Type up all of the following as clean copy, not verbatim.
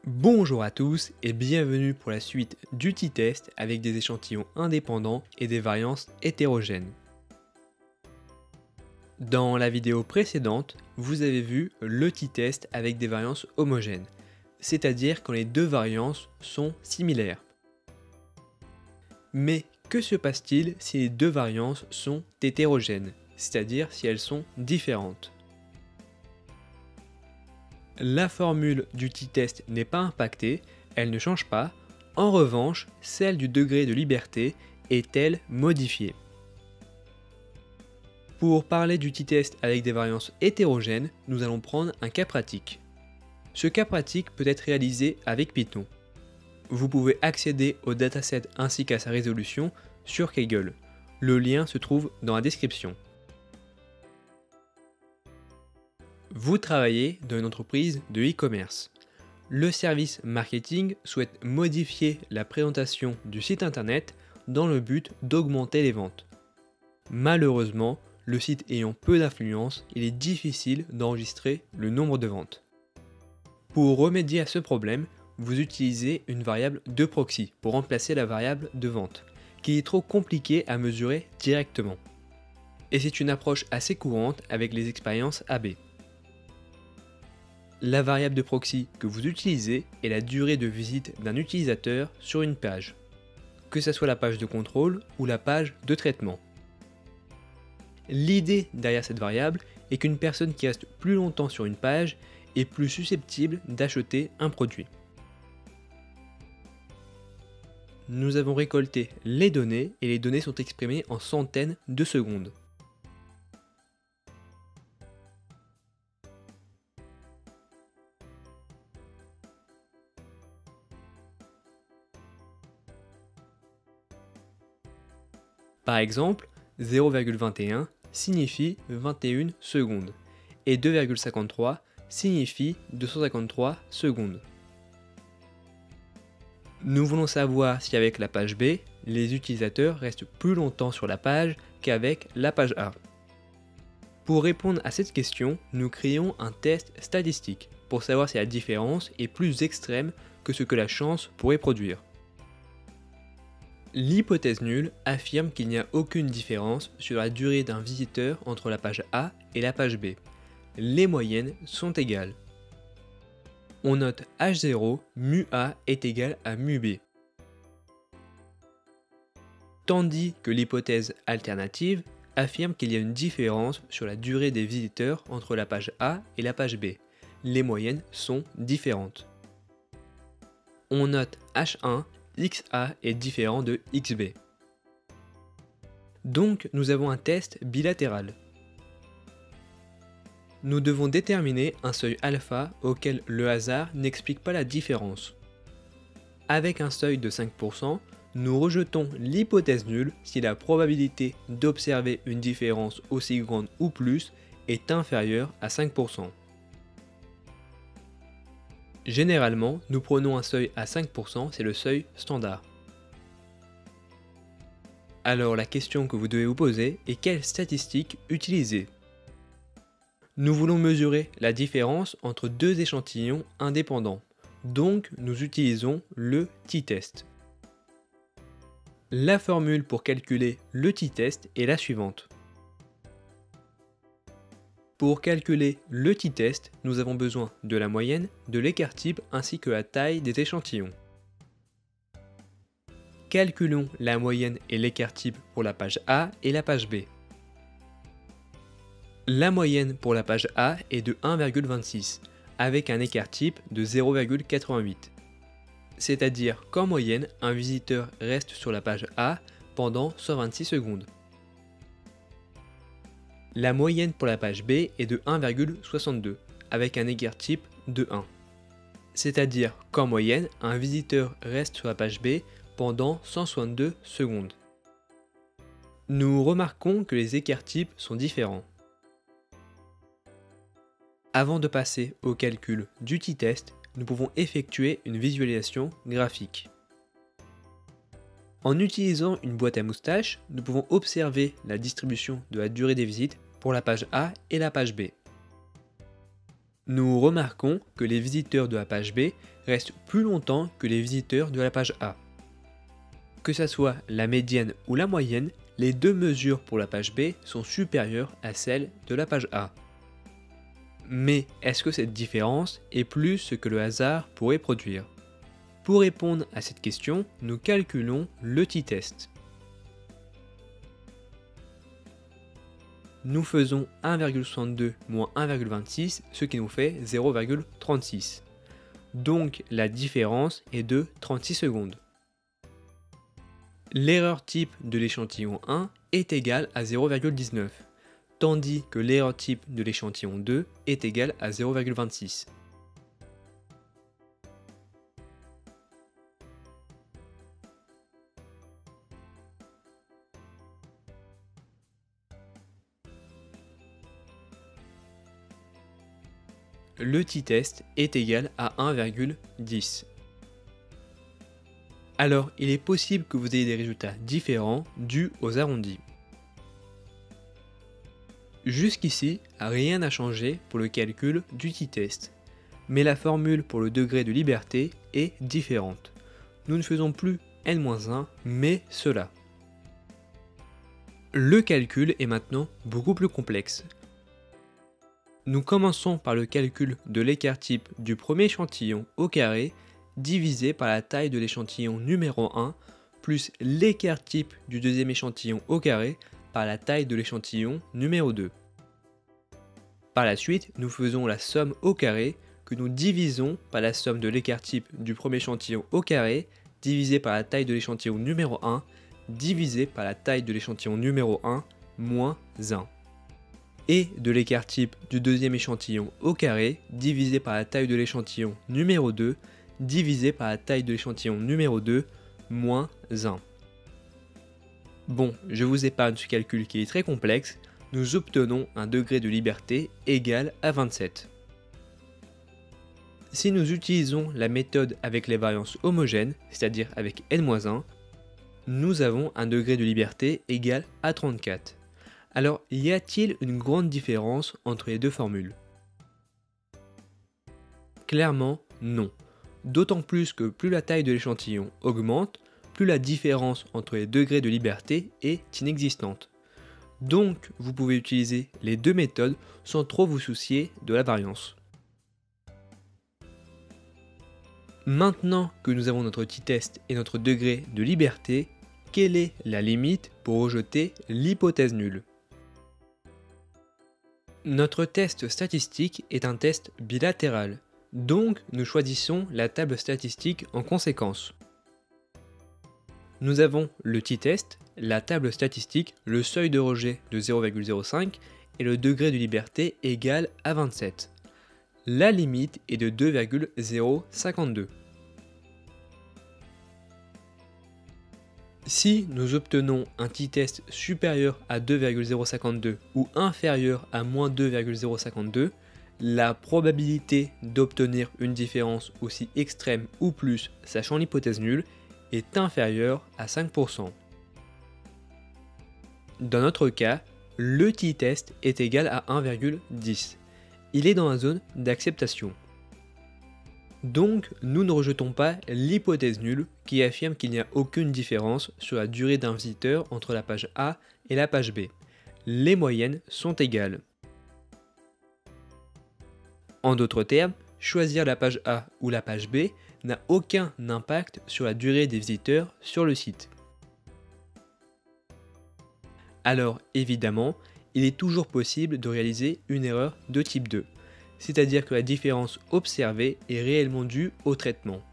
Bonjour à tous et bienvenue pour la suite du t-test avec des échantillons indépendants et des variances hétérogènes. Dans la vidéo précédente, vous avez vu le t-test avec des variances homogènes, c'est-à-dire quand les deux variances sont similaires. Mais que se passe-t-il si les deux variances sont hétérogènes, c'est-à-dire si elles sont différentes ? La formule du t-test n'est pas impactée, elle ne change pas. En revanche, celle du degré de liberté est, elle, modifiée. Pour parler du t-test avec des variances hétérogènes, nous allons prendre un cas pratique. Ce cas pratique peut être réalisé avec Python. Vous pouvez accéder au dataset ainsi qu'à sa résolution sur Kaggle. Le lien se trouve dans la description. Vous travaillez dans une entreprise de e-commerce. Le service marketing souhaite modifier la présentation du site internet dans le but d'augmenter les ventes. Malheureusement, le site ayant peu d'influence, il est difficile d'enregistrer le nombre de ventes. Pour remédier à ce problème, vous utilisez une variable de proxy pour remplacer la variable de vente, qui est trop compliquée à mesurer directement. Et c'est une approche assez courante avec les expériences AB. La variable de proxy que vous utilisez est la durée de visite d'un utilisateur sur une page, que ce soit la page de contrôle ou la page de traitement. L'idée derrière cette variable est qu'une personne qui reste plus longtemps sur une page est plus susceptible d'acheter un produit. Nous avons récolté les données et les données sont exprimées en centaines de secondes. Par exemple, 0,21 signifie 21 secondes et 2,53 signifie 253 secondes. Nous voulons savoir si avec la page B, les utilisateurs restent plus longtemps sur la page qu'avec la page A. Pour répondre à cette question, nous créons un test statistique pour savoir si la différence est plus extrême que ce que la chance pourrait produire. L'hypothèse nulle affirme qu'il n'y a aucune différence sur la durée d'un visiteur entre la page A et la page B. Les moyennes sont égales. On note H0, mu A est égal à mu B. Tandis que l'hypothèse alternative affirme qu'il y a une différence sur la durée des visiteurs entre la page A et la page B. Les moyennes sont différentes. On note H1, XA est différent de XB. Donc nous avons un test bilatéral. Nous devons déterminer un seuil alpha auquel le hasard n'explique pas la différence. Avec un seuil de 5%, nous rejetons l'hypothèse nulle si la probabilité d'observer une différence aussi grande ou plus est inférieure à 5%. Généralement, nous prenons un seuil à 5%, c'est le seuil standard. Alors la question que vous devez vous poser est quelle statistique utiliser ? Nous voulons mesurer la différence entre deux échantillons indépendants, donc nous utilisons le t-test. La formule pour calculer le t-test est la suivante. Pour calculer le t-test, nous avons besoin de la moyenne, de l'écart-type ainsi que la taille des échantillons. Calculons la moyenne et l'écart-type pour la page A et la page B. La moyenne pour la page A est de 1,26 avec un écart-type de 0,88. C'est-à-dire qu'en moyenne, un visiteur reste sur la page A pendant 126 secondes. La moyenne pour la page B est de 1,62 avec un écart-type de 1. C'est-à-dire qu'en moyenne, un visiteur reste sur la page B pendant 162 secondes. Nous remarquons que les écarts-types sont différents. Avant de passer au calcul du t-test, nous pouvons effectuer une visualisation graphique. En utilisant une boîte à moustaches, nous pouvons observer la distribution de la durée des visites pour la page A et la page B. Nous remarquons que les visiteurs de la page B restent plus longtemps que les visiteurs de la page A. Que ce soit la médiane ou la moyenne, les deux mesures pour la page B sont supérieures à celles de la page A. Mais est-ce que cette différence est plus ce que le hasard pourrait produire? Pour répondre à cette question, nous calculons le t-test. Nous faisons 1,62 moins 1,26, ce qui nous fait 0,36. Donc la différence est de 36 secondes. L'erreur type de l'échantillon 1 est égale à 0,19, tandis que l'erreur type de l'échantillon 2 est égale à 0,26. Le t-test est égal à 1,10. Alors, il est possible que vous ayez des résultats différents dus aux arrondis. Jusqu'ici, rien n'a changé pour le calcul du t-test, mais la formule pour le degré de liberté est différente. Nous ne faisons plus n-1, mais cela. Le calcul est maintenant beaucoup plus complexe. Nous commençons par le calcul de l'écart type du premier échantillon au carré divisé par la taille de l'échantillon numéro 1 plus l'écart type du deuxième échantillon au carré par la taille de l'échantillon numéro 2. Par la suite, nous faisons la somme au carré que nous divisons par la somme de l'écart type du premier échantillon au carré divisé par la taille de l'échantillon numéro 1 divisé par la taille de l'échantillon numéro 1 moins 1. Et de l'écart type du deuxième échantillon au carré divisé par la taille de l'échantillon numéro 2 divisé par la taille de l'échantillon numéro 2 moins 1. Bon, je vous épargne ce calcul qui est très complexe, nous obtenons un degré de liberté égal à 27. Si nous utilisons la méthode avec les variances homogènes, c'est-à-dire avec n-1, nous avons un degré de liberté égal à 34. Alors, y a-t-il une grande différence entre les deux formules? Clairement, non. D'autant plus que plus la taille de l'échantillon augmente, plus la différence entre les degrés de liberté est inexistante. Donc, vous pouvez utiliser les deux méthodes sans trop vous soucier de la variance. Maintenant que nous avons notre t-test et notre degré de liberté, quelle est la limite pour rejeter l'hypothèse nulle? Notre test statistique est un test bilatéral, donc nous choisissons la table statistique en conséquence. Nous avons le t-test, la table statistique, le seuil de rejet de 0,05 et le degré de liberté égal à 27. La limite est de 2,052. Si nous obtenons un t-test supérieur à 2,052 ou inférieur à moins 2,052, la probabilité d'obtenir une différence aussi extrême ou plus, sachant l'hypothèse nulle, est inférieure à 5%. Dans notre cas, le t-test est égal à 1,10. Il est dans la zone d'acceptation. Donc, nous ne rejetons pas l'hypothèse nulle qui affirme qu'il n'y a aucune différence sur la durée d'un visiteur entre la page A et la page B. Les moyennes sont égales. En d'autres termes, choisir la page A ou la page B n'a aucun impact sur la durée des visiteurs sur le site. Alors, évidemment, il est toujours possible de réaliser une erreur de type 2. C'est-à-dire que la différence observée est réellement due au traitement.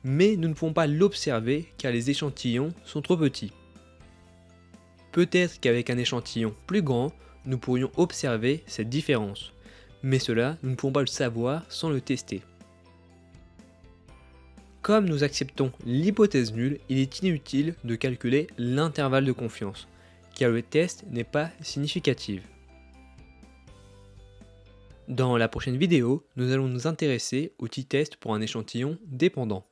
Mais nous ne pouvons pas l'observer car les échantillons sont trop petits. Peut-être qu'avec un échantillon plus grand, nous pourrions observer cette différence. Mais cela, nous ne pouvons pas le savoir sans le tester. Comme nous acceptons l'hypothèse nulle, il est inutile de calculer l'intervalle de confiance, car le test n'est pas significatif. Dans la prochaine vidéo, nous allons nous intéresser au t-test pour un échantillon dépendant.